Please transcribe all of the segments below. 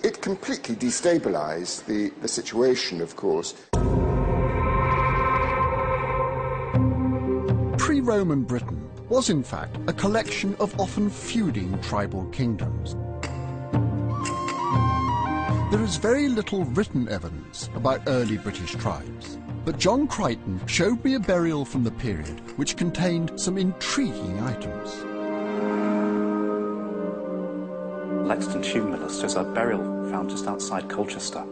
It completely destabilised the situation, of course. Pre-Roman Britain was in fact a collection of often feuding tribal kingdoms. There is very little written evidence about early British tribes, but John Crichton showed me a burial from the period which contained some intriguing items. Lexington Tomb Millers is a burial found just outside Colchester.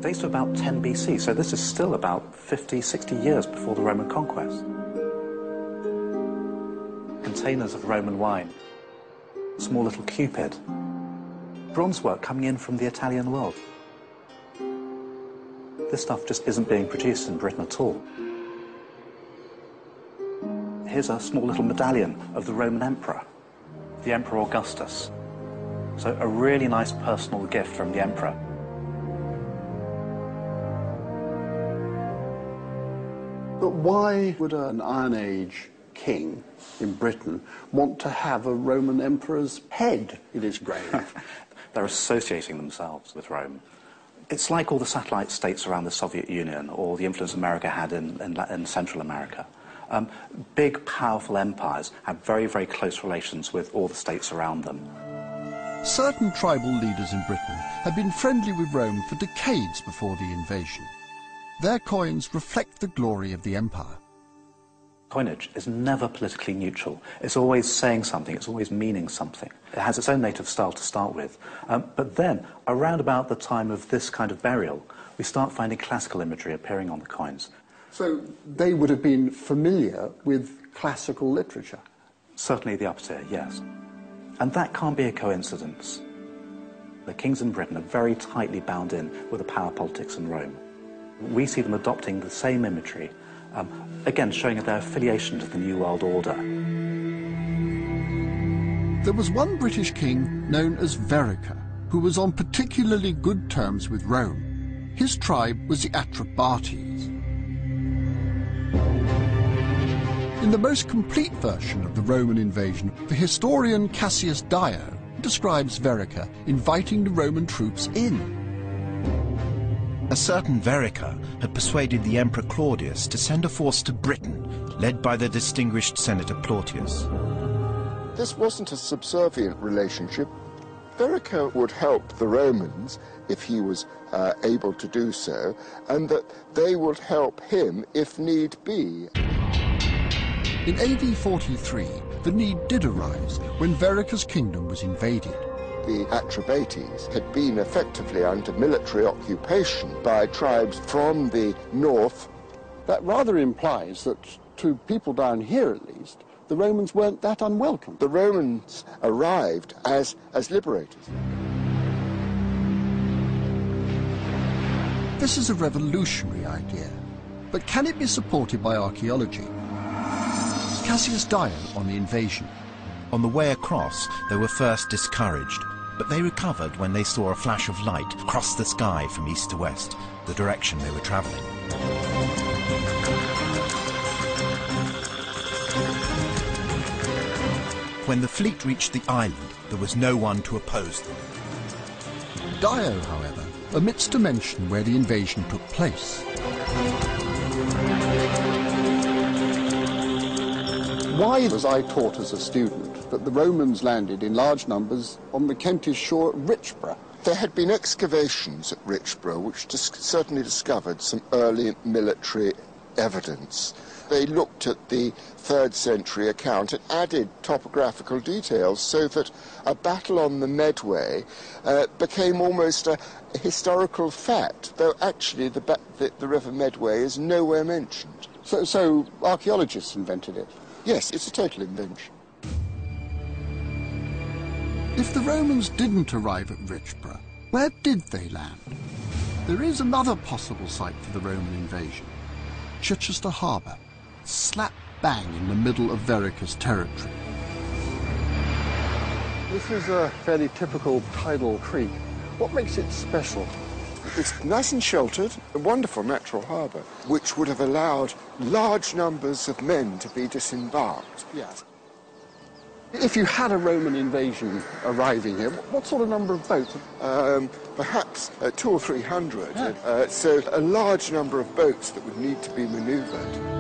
Dates to about 10 BC, so this is still about 50, 60 years before the Roman conquest. Containers of Roman wine, small little Cupid, bronze work coming in from the Italian world. This stuff just isn't being produced in Britain at all. Here's a small little medallion of the Roman emperor, the Emperor Augustus. So a really nice personal gift from the emperor. But why would an Iron Age king in Britain want to have a Roman emperor's head in his grave? They're associating themselves with Rome. It's like all the satellite states around the Soviet Union or the influence America had in Central America. Big, powerful empires have very, very close relations with all the states around them. Certain tribal leaders in Britain had been friendly with Rome for decades before the invasion. Their coins reflect the glory of the empire. Coinage is never politically neutral. It's always saying something, it's always meaning something. It has its own native style to start with. But then, around about the time of this kind of burial, we start finding classical imagery appearing on the coins. So they would have been familiar with classical literature? Certainly the upper tier, yes. And that can't be a coincidence. The kings in Britain are very tightly bound in with the power politics in Rome. We see them adopting the same imagery, again showing their affiliation to the New World Order. There was one British king known as Verrica, who was on particularly good terms with Rome. His tribe was the Atrebates. In the most complete version of the Roman invasion, the historian Cassius Dio describes Verrica inviting the Roman troops in. A certain Verrica had persuaded the Emperor Claudius to send a force to Britain, led by the distinguished Senator Plautius. This wasn't a subservient relationship. Verrica would help the Romans if he was able to do so, and that they would help him if need be. In AD 43, the need did arise when Verrica's kingdom was invaded. The Atrebates had been effectively under military occupation by tribes from the north. That rather implies that, to people down here at least, the Romans weren't that unwelcome. The Romans arrived as liberators. This is a revolutionary idea, but can it be supported by archaeology? Cassius Dio on the invasion. On the way across, they were first discouraged, but they recovered when they saw a flash of light cross the sky from east to west, the direction they were traveling. When the fleet reached the island, there was no one to oppose them. Dio, however, omits to mention where the invasion took place. Why was I taught as a student that the Romans landed in large numbers on the Kentish shore at Richborough? There had been excavations at Richborough which certainly discovered some early military evidence. They looked at the 3rd century account and added topographical details so that a battle on the Medway became almost a historical fact, though actually the River Medway is nowhere mentioned. So archaeologists invented it? Yes, it's a total invention. If the Romans didn't arrive at Richborough, where did they land? There is another possible site for the Roman invasion. Chichester Harbour, slap bang in the middle of Verrica's territory. This is a fairly typical tidal creek. What makes it special? It's nice and sheltered, a wonderful natural harbour, which would have allowed large numbers of men to be disembarked. Yes. If you had a Roman invasion arriving here, what sort of number of boats? Perhaps 200 or 300. Yeah. So a large number of boats that would need to be manoeuvred.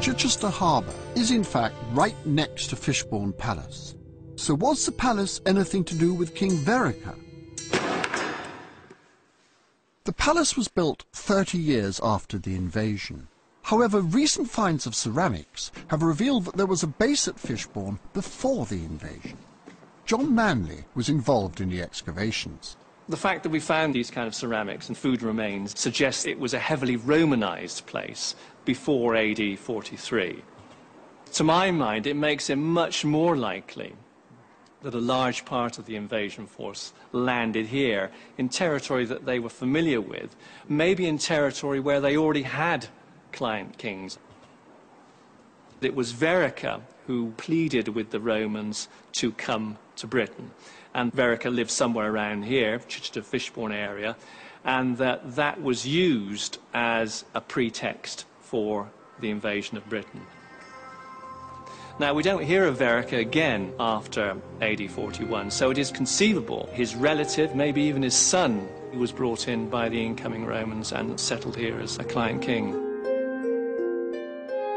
Chichester Harbour is in fact right next to Fishbourne Palace. So was the palace anything to do with King Vereker? The palace was built 30 years after the invasion. However, recent finds of ceramics have revealed that there was a base at Fishbourne before the invasion. John Manley was involved in the excavations. The fact that we found these kind of ceramics and food remains suggests it was a heavily Romanized place before AD 43. To my mind, it makes it much more likely that a large part of the invasion force landed here in territory that they were familiar with, maybe in territory where they already had client kings. It was Vereker who pleaded with the Romans to come to Britain. And Vereker lived somewhere around here, Chichester Fishbourne area, and that was used as a pretext for the invasion of Britain. Now, we don't hear of Vereker again after AD 41, so it is conceivable his relative, maybe even his son, was brought in by the incoming Romans and settled here as a client king.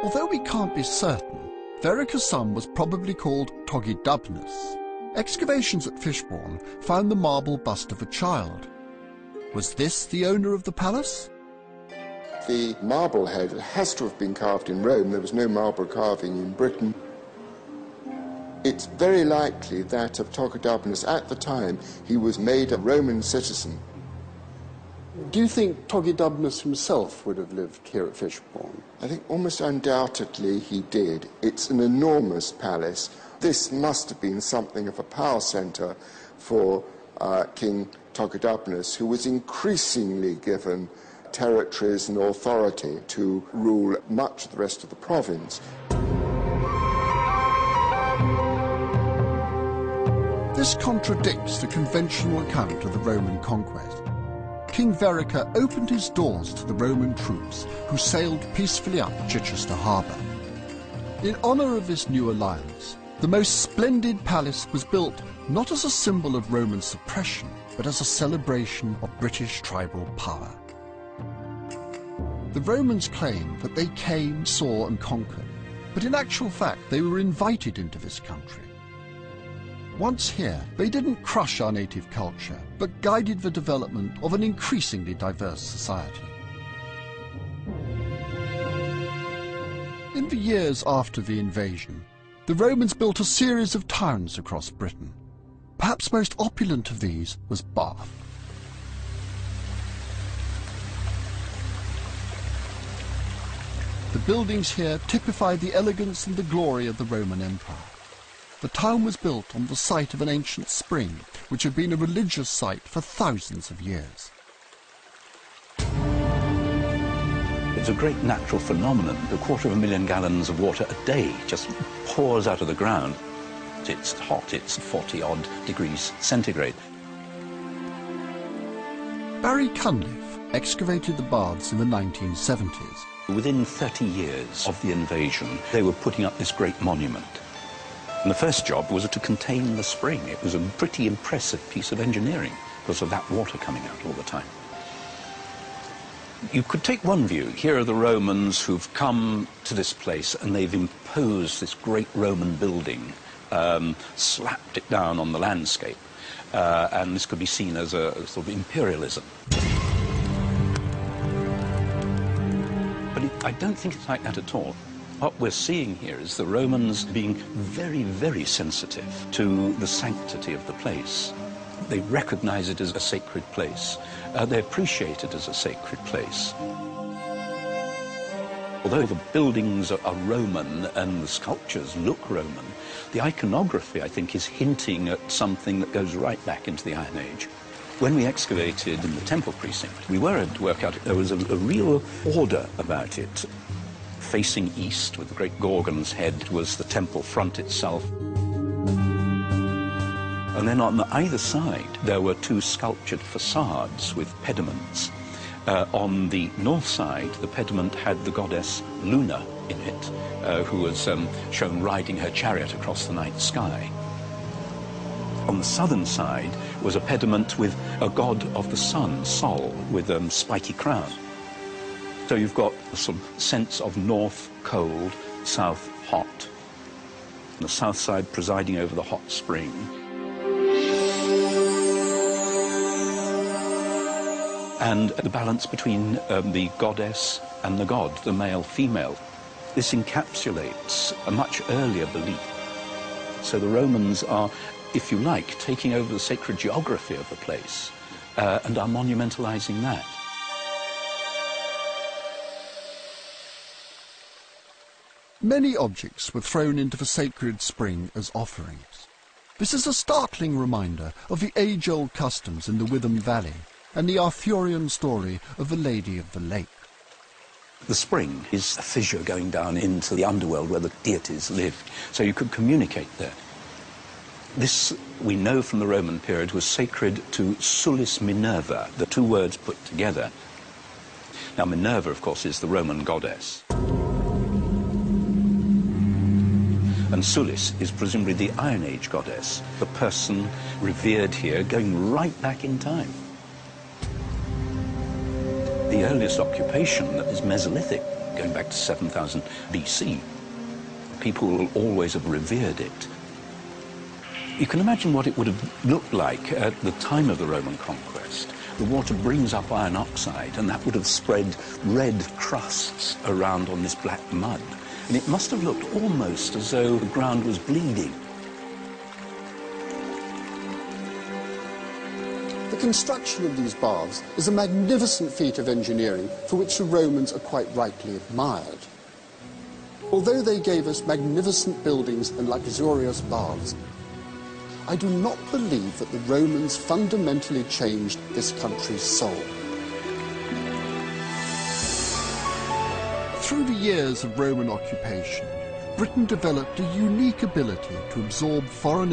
Although we can't be certain, Vereker's son was probably called Togidubnus. Excavations at Fishbourne found the marble bust of a child. Was this the owner of the palace? The marble head has to have been carved in Rome. There was no marble carving in Britain. It's very likely that of Togidubnus at the time he was made a Roman citizen. Do you think Togidubnus himself would have lived here at Fishbourne? I think almost undoubtedly he did. It's an enormous palace. This must have been something of a power centre for King Togidubnus, who was increasingly given territories and authority to rule much of the rest of the province. This contradicts the conventional account of the Roman conquest. King Vereker opened his doors to the Roman troops who sailed peacefully up Chichester Harbour. In honour of this new alliance, the most splendid palace was built not as a symbol of Roman suppression, but as a celebration of British tribal power. The Romans claimed that they came, saw and conquered, but in actual fact they were invited into this country. Once here, they didn't crush our native culture, but guided the development of an increasingly diverse society. In the years after the invasion, the Romans built a series of towns across Britain. Perhaps most opulent of these was Bath. The buildings here typify the elegance and the glory of the Roman Empire. The town was built on the site of an ancient spring, which had been a religious site for thousands of years. It's a great natural phenomenon. 250,000 gallons of water a day just pours out of the ground. It's hot, it's 40-odd degrees centigrade. Barry Cunliffe excavated the baths in the 1970s. Within 30 years of the invasion, they were putting up this great monument. And the first job was to contain the spring. It was a pretty impressive piece of engineering because of that water coming out all the time. You could take one view. Here are the Romans who've come to this place and they've imposed this great Roman building, slapped it down on the landscape. And this could be seen as a sort of imperialism. But I don't think it's like that at all. What we're seeing here is the Romans being very, very sensitive to the sanctity of the place. They recognize it as a sacred place. They appreciate it as a sacred place. Although the buildings are Roman and the sculptures look Roman, the iconography, I think, is hinting at something that goes right back into the Iron Age. When we excavated in the temple precinct, we were able to work out there was a real order about it. Facing east with the great Gorgon's head was the temple front itself. And then on either side there were two sculptured facades with pediments. On the north side, the pediment had the goddess Luna in it, who was shown riding her chariot across the night sky. On the southern side was a pediment with a god of the sun, Sol, with a spiky crown. So you've got a sort of sense of north cold, south hot. The south side presiding over the hot spring. And the balance between the goddess and the god, the male-female. This encapsulates a much earlier belief. So the Romans are, if you like, taking over the sacred geography of the place and are monumentalizing that. Many objects were thrown into the sacred spring as offerings. This is a startling reminder of the age-old customs in the Witham Valley and the Arthurian story of the Lady of the Lake. The spring is a fissure going down into the underworld where the deities lived, so you could communicate there. This, we know from the Roman period, was sacred to Sulis Minerva, the two words put together. Now, Minerva, of course, is the Roman goddess. And Sulis is presumably the Iron Age goddess, the person revered here going right back in time. The earliest occupation is Mesolithic, going back to 7000 BC. People will always have revered it. You can imagine what it would have looked like at the time of the Roman conquest. The water brings up iron oxide, and that would have spread red crusts around on this black mud. And it must have looked almost as though the ground was bleeding. The construction of these baths is a magnificent feat of engineering for which the Romans are quite rightly admired. Although they gave us magnificent buildings and luxurious baths, I do not believe that the Romans fundamentally changed this country's soul. Through the years of Roman occupation, Britain developed a unique ability to absorb foreign